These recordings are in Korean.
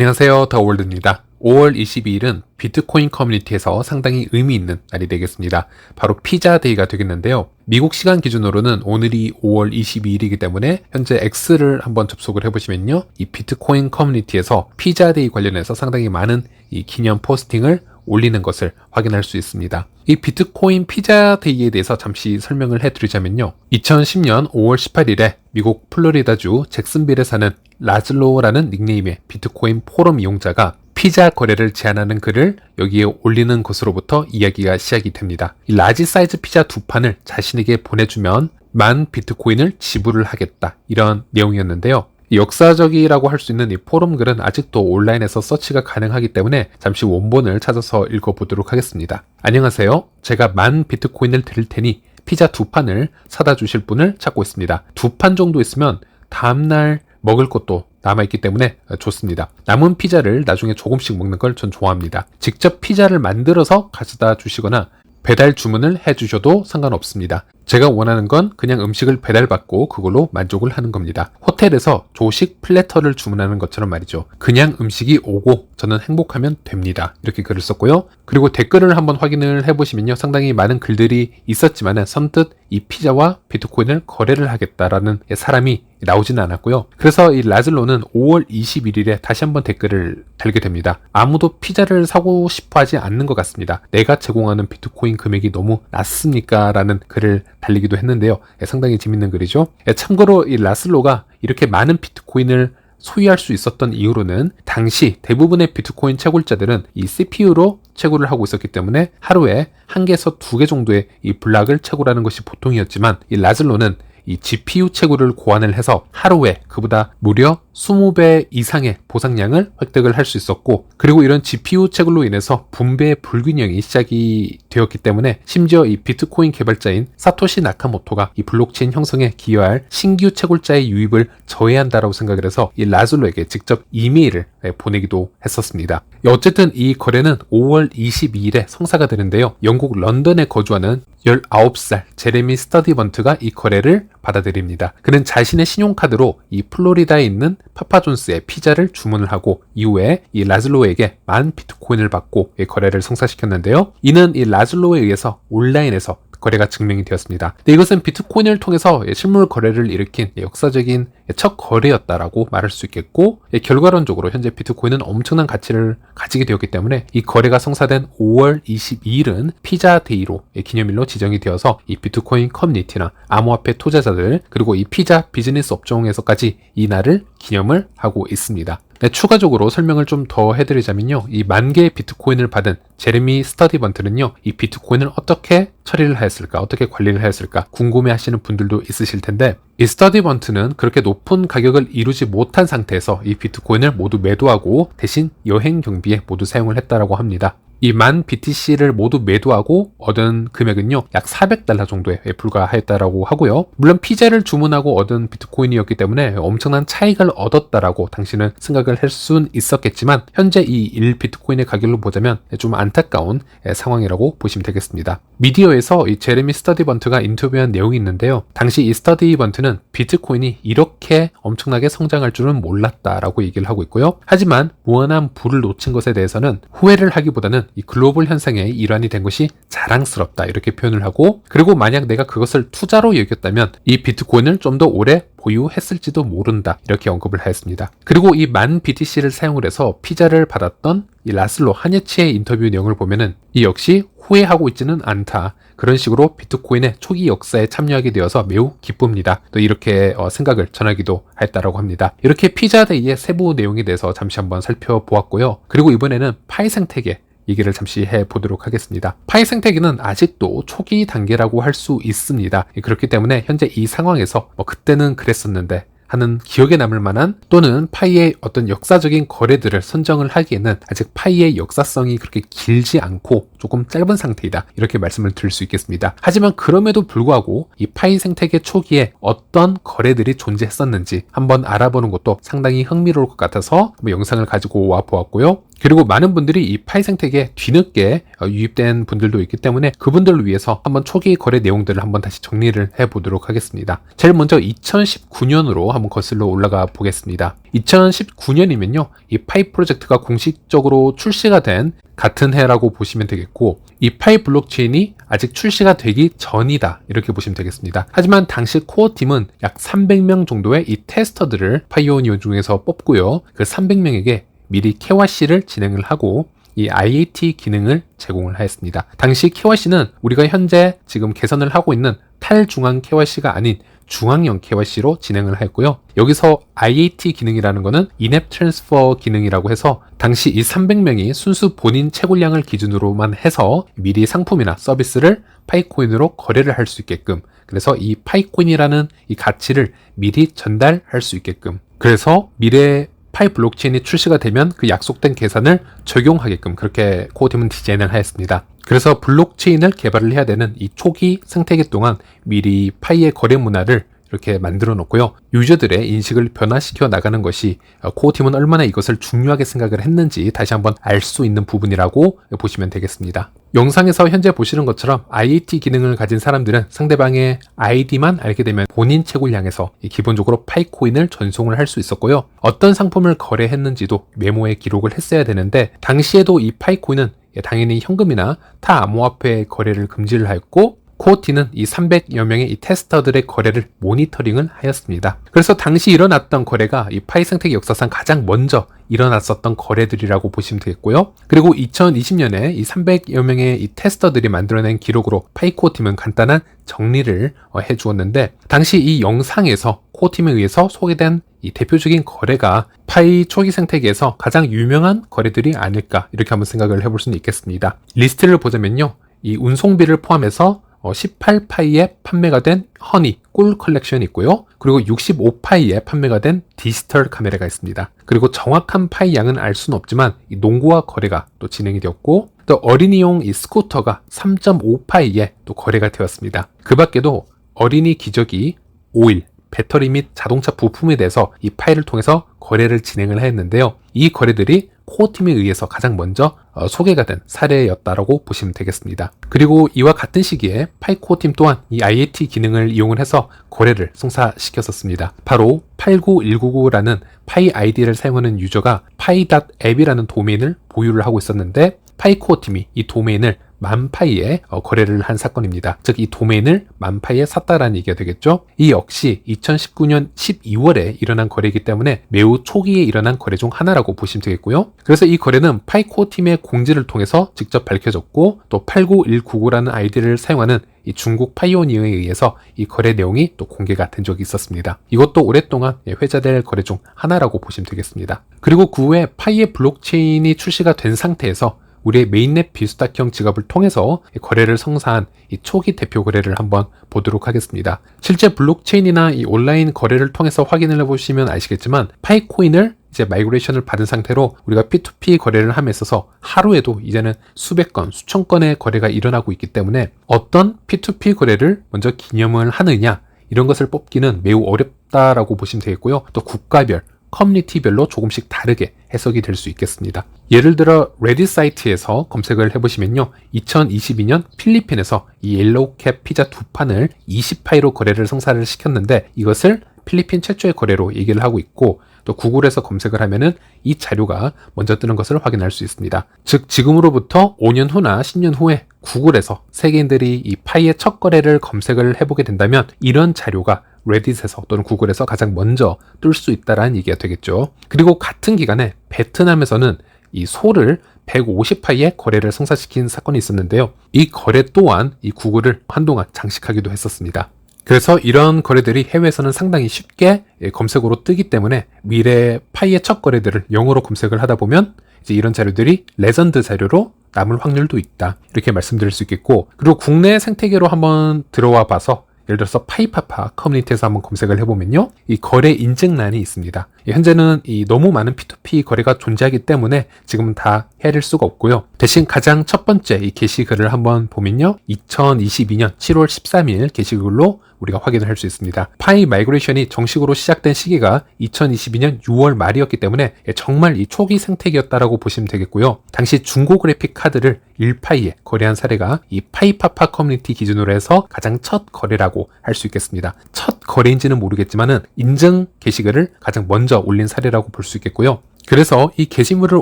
안녕하세요, 더월드입니다. 5월 22일은 비트코인 커뮤니티에서 상당히 의미 있는 날이 되겠습니다. 바로 피자데이가 되겠는데요. 미국 시간 기준으로는 오늘이 5월 22일이기 때문에 현재 X를 한번 접속을 해보시면요. 이 비트코인 커뮤니티에서 피자데이 관련해서 상당히 많은 이 기념 포스팅을 올리는 것을 확인할 수 있습니다. 이 비트코인 피자데이에 대해서 잠시 설명을 해드리자면요. 2010년 5월 18일에 미국 플로리다주 잭슨빌에 사는 라즐로라는 닉네임의 비트코인 포럼 이용자가 피자 거래를 제안하는 글을 여기에 올리는 것으로부터 이야기가 시작이 됩니다. 이 라지 사이즈 피자 2판을 자신에게 보내주면 10,000 비트코인을 지불을 하겠다, 이런 내용이었는데요. 역사적이라고 할 수 있는 이 포럼 글은 아직도 온라인에서 서치가 가능하기 때문에 잠시 원본을 찾아서 읽어보도록 하겠습니다. 안녕하세요. 제가 10,000 비트코인을 드릴 테니 피자 2판을 사다 주실 분을 찾고 있습니다. 2판 정도 있으면 다음날 먹을 것도 남아있기 때문에 좋습니다. 남은 피자를 나중에 조금씩 먹는 걸 전 좋아합니다. 직접 피자를 만들어서 가져다 주시거나 배달 주문을 해주셔도 상관없습니다. 제가 원하는 건 그냥 음식을 배달받고 그걸로 만족을 하는 겁니다. 호텔에서 조식 플래터를 주문하는 것처럼 말이죠. 그냥 음식이 오고 저는 행복하면 됩니다. 이렇게 글을 썼고요. 그리고 댓글을 한번 확인을 해보시면요. 상당히 많은 글들이 있었지만 선뜻 이 피자와 비트코인을 거래를 하겠다라는 사람이 나오지는 않았고요. 그래서 이 라즐로는 5월 21일에 다시 한번 댓글을 달게 됩니다. 아무도 피자를 사고 싶어 하지 않는 것 같습니다. 내가 제공하는 비트코인 금액이 너무 낮습니까? 라는 글을 달리기도 했는데요. 상당히 재밌는 글이죠. 참고로 이 라즐로가 이렇게 많은 비트코인을 소유할 수 있었던 이유로는 당시 대부분의 비트코인 채굴자들은 이 CPU로 채굴을 하고 있었기 때문에 하루에 1개에서 2개 정도의 이 블락을 채굴하는 것이 보통이었지만 이 라즐로는 이 GPU 채굴을 고안을 해서 하루에 그보다 무려 20배 이상의 보상량을 획득을 할 수 있었고, 그리고 이런 GPU 채굴로 인해서 분배 불균형이 시작이 되었기 때문에 심지어 이 비트코인 개발자인 사토시 나카모토가 이 블록체인 형성에 기여할 신규 채굴자의 유입을 저해한다라고 생각을 해서 이 라즐로에게 직접 이메일을 보내기도 했었습니다. 어쨌든 이 거래는 5월 22일에 성사가 되는데요. 영국 런던에 거주하는 19살 제레미 스터디번트가 이 거래를 받아들입니다. 그는 자신의 신용카드로 이 플로리다에 있는 파파존스의 피자를 주문을 하고 이후에 이 라즐로에게 10,000 비트코인을 받고 이 거래를 성사시켰는데요. 이는 이 라즐로에 의해서 온라인에서 거래가 증명이 되었습니다. 이것은 비트코인을 통해서 실물 거래를 일으킨 역사적인 첫 거래였다라고 말할 수 있겠고, 결과론적으로 현재 비트코인은 엄청난 가치를 가지게 되었기 때문에 이 거래가 성사된 5월 22일은 피자데이로 기념일로 지정이 되어서 이 비트코인 커뮤니티나 암호화폐 투자자들 그리고 이 피자 비즈니스 업종에서까지 이 날을 기념을 하고 있습니다. 추가적으로 설명을 좀 더 해드리자면요. 이 10,000개의 비트코인을 받은 제레미 스터디번트는요. 이 비트코인을 어떻게 처리를 하였을까? 어떻게 관리를 하였을까? 궁금해 하시는 분들도 있으실 텐데, 이 스터디번트는 그렇게 높은 가격을 이루지 못한 상태에서 이 비트코인을 모두 매도하고 대신 여행 경비에 모두 사용을 했다라고 합니다. 이 10,000 BTC를 모두 매도하고 얻은 금액은요, 약 $400 정도에 불과하였다라고 하고요. 물론 피자를 주문하고 얻은 비트코인이었기 때문에 엄청난 차익을 얻었다라고 당신은 생각을 할 수는 있었겠지만, 현재 이 1비트코인의 가격으로 보자면 좀 안타까운 상황이라고 보시면 되겠습니다. 미디어에서 이 제레미 스터디번트가 인터뷰한 내용이 있는데요. 당시 이 스터디번트는 비트코인이 이렇게 엄청나게 성장할 줄은 몰랐다라고 얘기를 하고 있고요. 하지만 무한한 부를 놓친 것에 대해서는 후회를 하기보다는 이 글로벌 현상의 일환이 된 것이 자랑스럽다, 이렇게 표현을 하고, 그리고 만약 내가 그것을 투자로 여겼다면 이 비트코인을 좀 더 오래 보유했을지도 모른다, 이렇게 언급을 하였습니다. 그리고 이 10,000 BTC를 사용을 해서 피자를 받았던 이 라즐로 한예치의 인터뷰 내용을 보면은 이 역시 후회하고 있지는 않다, 그런 식으로 비트코인의 초기 역사에 참여하게 되어서 매우 기쁩니다, 또 이렇게 생각을 전하기도 했다라고 합니다. 이렇게 피자데이의 세부 내용에 대해서 잠시 한번 살펴보았고요. 그리고 이번에는 파이 생태계 얘기를 잠시 해보도록 하겠습니다. 파이 생태계는 아직도 초기 단계라고 할 수 있습니다. 그렇기 때문에 현재 이 상황에서 그때는 그랬었는데 하는 기억에 남을 만한, 또는 파이의 어떤 역사적인 거래들을 선정을 하기에는 아직 파이의 역사성이 그렇게 길지 않고 조금 짧은 상태이다, 이렇게 말씀을 드릴 수 있겠습니다. 하지만 그럼에도 불구하고 이 파이 생태계 초기에 어떤 거래들이 존재했었는지 한번 알아보는 것도 상당히 흥미로울 것 같아서 영상을 가지고 와 보았고요. 그리고 많은 분들이 이 파이 생태계에 뒤늦게 유입된 분들도 있기 때문에 그분들을 위해서 한번 초기 거래 내용들을 한번 다시 정리를 해보도록 하겠습니다. 제일 먼저 2019년으로 한번 거슬러 올라가 보겠습니다. 2019년이면요, 이 파이 프로젝트가 공식적으로 출시가 된 같은 해라고 보시면 되겠고, 이 파이 블록체인이 아직 출시가 되기 전이다, 이렇게 보시면 되겠습니다. 하지만 당시 코어팀은 약 300명 정도의 이 테스터들을 파이오니어 중에서 뽑고요, 그 300명에게 미리 KYC를 진행을 하고 이 IAT 기능을 제공을 하였습니다. 당시 KYC는 우리가 현재 지금 개선을 하고 있는 탈중앙 KYC가 아닌 중앙형 KYC로 진행을 하였고요. 여기서 IAT 기능이라는 것은 인앱 트랜스퍼 기능이라고 해서 당시 이 300명이 순수 본인 채굴량을 기준으로만 해서 미리 상품이나 서비스를 파이코인으로 거래를 할 수 있게끔, 그래서 이 파이코인이라는 이 가치를 미리 전달할 수 있게끔, 그래서 미래 파이 블록체인이 출시가 되면 그 약속된 계산을 적용하게끔 그렇게 코어팀은 디자인을 하였습니다. 그래서 블록체인을 개발을 해야 되는 이 초기 생태계 동안 미리 파이의 거래 문화를 이렇게 만들어 놓고요, 유저들의 인식을 변화시켜 나가는 것이 코어팀은 얼마나 이것을 중요하게 생각을 했는지 다시 한번 알 수 있는 부분이라고 보시면 되겠습니다. 영상에서 현재 보시는 것처럼 IAT 기능을 가진 사람들은 상대방의 아이디만 알게 되면 본인 채굴량에서 기본적으로 파이코인을 전송을 할 수 있었고요, 어떤 상품을 거래했는지도 메모에 기록을 했어야 되는데, 당시에도 이 파이코인은 당연히 현금이나 타 암호화폐 거래를 금지를 하였고, 코어티는 이 300여 명의 이 테스터들의 거래를 모니터링을 하였습니다. 그래서 당시 일어났던 거래가 이 파이 생태계 역사상 가장 먼저 일어났었던 거래들이라고 보시면 되겠고요. 그리고 2020년에 이 300여 명의 이 테스터들이 만들어낸 기록으로 파이 코어팀은 간단한 정리를 해주었는데, 당시 이 영상에서 코어팀에 의해서 소개된 이 대표적인 거래가 파이 초기 생태계에서 가장 유명한 거래들이 아닐까, 이렇게 한번 생각을 해볼 수는 있겠습니다. 리스트를 보자면요, 이 운송비를 포함해서 18파이에 판매가 된 허니, 꿀 컬렉션이 있고요. 그리고 65파이에 판매가 된 디지털 카메라가 있습니다. 그리고 정확한 파이 양은 알 수는 없지만 이 농구화 거래가 또 진행이 되었고, 또 어린이용 이 스쿠터가 3.5파이에 또 거래가 되었습니다. 그 밖에도 어린이 기저귀, 오일, 배터리 및 자동차 부품에 대해서 이 파이를 통해서 거래를 진행을 했는데요. 이 거래들이 코어팀에 의해서 가장 먼저 소개가 된 사례였다라고 보시면 되겠습니다. 그리고 이와 같은 시기에 파이 코어팀 또한 이 IAT 기능을 이용을 해서 거래를 성사시켰었습니다. 바로 89199라는 파이 아이디를 사용하는 유저가 pi.app이라는 도메인을 보유를 하고 있었는데, 파이 코어팀이 이 도메인을 10,000파이에 거래를 한 사건입니다. 즉 이 도메인을 10,000파이에 샀다라는 얘기가 되겠죠. 이 역시 2019년 12월에 일어난 거래이기 때문에 매우 초기에 일어난 거래 중 하나라고 보시면 되겠고요. 그래서 이 거래는 파이 코어팀의 공지를 통해서 직접 밝혀졌고, 또 89199라는 아이디를 사용하는 이 중국 파이오니어에 의해서 이 거래 내용이 또 공개가 된 적이 있었습니다. 이것도 오랫동안 회자될 거래 중 하나라고 보시면 되겠습니다. 그리고 그 후에 파이의 블록체인이 출시가 된 상태에서 우리의 메인넷 비수탁형 지갑을 통해서 거래를 성사한 이 초기 대표 거래를 한번 보도록 하겠습니다. 실제 블록체인이나 이 온라인 거래를 통해서 확인을 해보시면 아시겠지만, 파이코인을 이제 마이그레이션을 받은 상태로 우리가 P2P 거래를 함에 있어서 하루에도 이제는 수백 건, 수천 건의 거래가 일어나고 있기 때문에 어떤 P2P 거래를 먼저 기념을 하느냐, 이런 것을 뽑기는 매우 어렵다라고 보시면 되겠고요. 또 국가별, 커뮤니티별로 조금씩 다르게 해석이 될 수 있겠습니다. 예를 들어 레딧 사이트에서 검색을 해보시면요, 2022년 필리핀에서 이 옐로우캡 피자 2판을 20파이로 거래를 성사를 시켰는데, 이것을 필리핀 최초의 거래로 얘기를 하고 있고, 또 구글에서 검색을 하면은 이 자료가 먼저 뜨는 것을 확인할 수 있습니다. 즉 지금으로부터 5년 후나 10년 후에 구글에서 세계인들이 이 파이의 첫 거래를 검색을 해보게 된다면, 이런 자료가 레딧에서 또는 구글에서 가장 먼저 뜰 수 있다라는 얘기가 되겠죠. 그리고 같은 기간에 베트남에서는 이 소를 150파이에 거래를 성사시킨 사건이 있었는데요. 이 거래 또한 이 구글을 한동안 장식하기도 했었습니다. 그래서 이런 거래들이 해외에서는 상당히 쉽게 검색어로 뜨기 때문에 미래 파이의 첫 거래들을 영어로 검색을 하다 보면 이제 이런 자료들이 레전드 자료로 남을 확률도 있다, 이렇게 말씀드릴 수 있겠고, 그리고 국내 생태계로 한번 들어와 봐서 예를 들어서 파이파파 커뮤니티에서 한번 검색을 해보면요, 이 거래 인증란이 있습니다. 현재는 이 너무 많은 P2P 거래가 존재하기 때문에 지금은 다 헤아릴 수가 없고요. 대신 가장 첫 번째 이 게시글을 한번 보면요. 2022년 7월 13일 게시글로 우리가 확인을 할 수 있습니다. 파이 마이그레이션이 정식으로 시작된 시기가 2022년 6월 말이었기 때문에 정말 이 초기 생태계였다라고 보시면 되겠고요. 당시 중고 그래픽 카드를 1파이에 거래한 사례가 이 파이파파 커뮤니티 기준으로 해서 가장 첫 거래라고 할 수 있겠습니다. 첫 거래인지는 모르겠지만은 인증 게시글을 가장 먼저 올린 사례라고 볼 수 있겠고요. 그래서 이 게시물을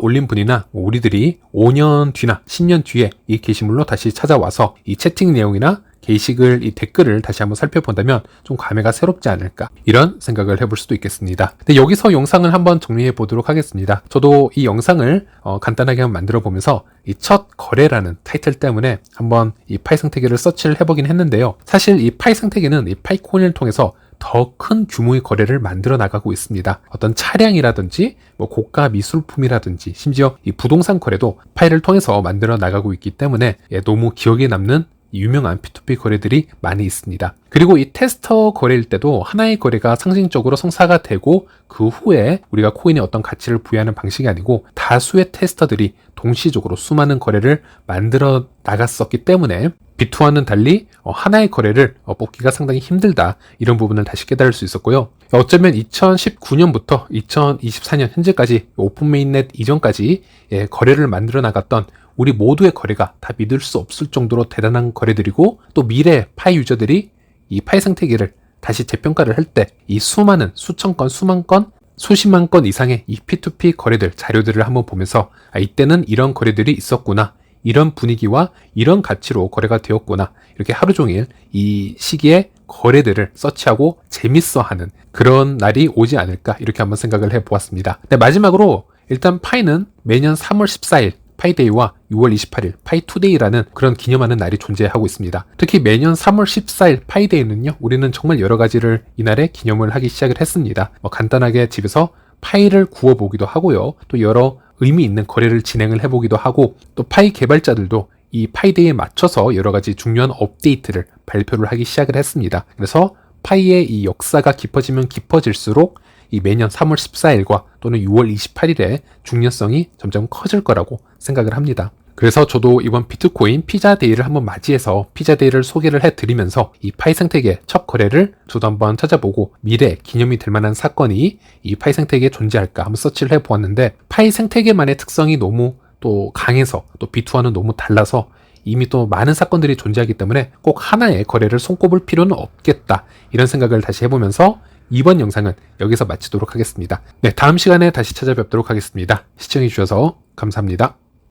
올린 분이나 우리들이 5년 뒤나 10년 뒤에 이 게시물로 다시 찾아와서 이 채팅 내용이나 게시글 이 댓글을 다시 한번 살펴본다면 좀 감회가 새롭지 않을까 이런 생각을 해볼 수도 있겠습니다. 근데 여기서 영상을 한번 정리해 보도록 하겠습니다. 저도 이 영상을 간단하게 한번 만들어 보면서 이 첫 거래라는 타이틀 때문에 한번 이 파이 생태계를 서치를 해보긴 했는데요. 사실 이 파이 생태계는 이 파이코인을 통해서 더 큰 규모의 거래를 만들어 나가고 있습니다. 어떤 차량이라든지 뭐 고가 미술품이라든지 심지어 이 부동산 거래도 파이를 통해서 만들어 나가고 있기 때문에 너무 기억에 남는 유명한 P2P 거래들이 많이 있습니다. 그리고 이 테스터 거래일 때도 하나의 거래가 상징적으로 성사가 되고 그 후에 우리가 코인에 어떤 가치를 부여하는 방식이 아니고 다수의 테스터들이 동시적으로 수많은 거래를 만들어 나갔었기 때문에 비트와는 달리 하나의 거래를 뽑기가 상당히 힘들다 이런 부분을 다시 깨달을 수 있었고요. 어쩌면 2019년부터 2024년 현재까지 오픈 메인넷 이전까지 거래를 만들어 나갔던 우리 모두의 거래가 다 믿을 수 없을 정도로 대단한 거래들이고 또 미래 파이 유저들이 이 파이 생태계를 다시 재평가를 할 때 이 수많은 수천 건, 수만 건, 수십만 건 이상의 이 P2P 거래들, 자료들을 한번 보면서 이때는 이런 거래들이 있었구나. 이런 분위기와 이런 가치로 거래가 되었구나. 이렇게 하루 종일 이 시기에 거래들을 서치하고 재밌어하는 그런 날이 오지 않을까 이렇게 한번 생각을 해보았습니다. 네, 마지막으로 일단 파이는 매년 3월 14일 파이데이와 6월 28일 파이투데이라는 그런 기념하는 날이 존재하고 있습니다. 특히 매년 3월 14일 파이데이는요, 우리는 정말 여러 가지를 이날에 기념을 하기 시작을 했습니다. 간단하게 집에서 파이를 구워보기도 하고요. 또 여러 의미 있는 거래를 진행을 해보기도 하고 또 파이 개발자들도 이 파이데이에 맞춰서 여러 가지 중요한 업데이트를 발표를 하기 시작을 했습니다. 그래서 파이의 이 역사가 깊어지면 깊어질수록 이 매년 3월 14일과 또는 6월 28일의 중요성이 점점 커질 거라고 생각을 합니다. 그래서 저도 이번 비트코인 피자데이를 한번 맞이해서 피자데이를 소개를 해드리면서 이 파이 생태계 첫 거래를 저도 한번 찾아보고 미래 기념이 될 만한 사건이 이 파이 생태계에 존재할까 한번 서치를 해보았는데 파이 생태계만의 특성이 너무 또 강해서 또 비트와는 너무 달라서 이미 또 많은 사건들이 존재하기 때문에 꼭 하나의 거래를 손꼽을 필요는 없겠다 이런 생각을 다시 해보면서 이번 영상은 여기서 마치도록 하겠습니다. 네, 다음 시간에 다시 찾아뵙도록 하겠습니다. 시청해주셔서 감사합니다.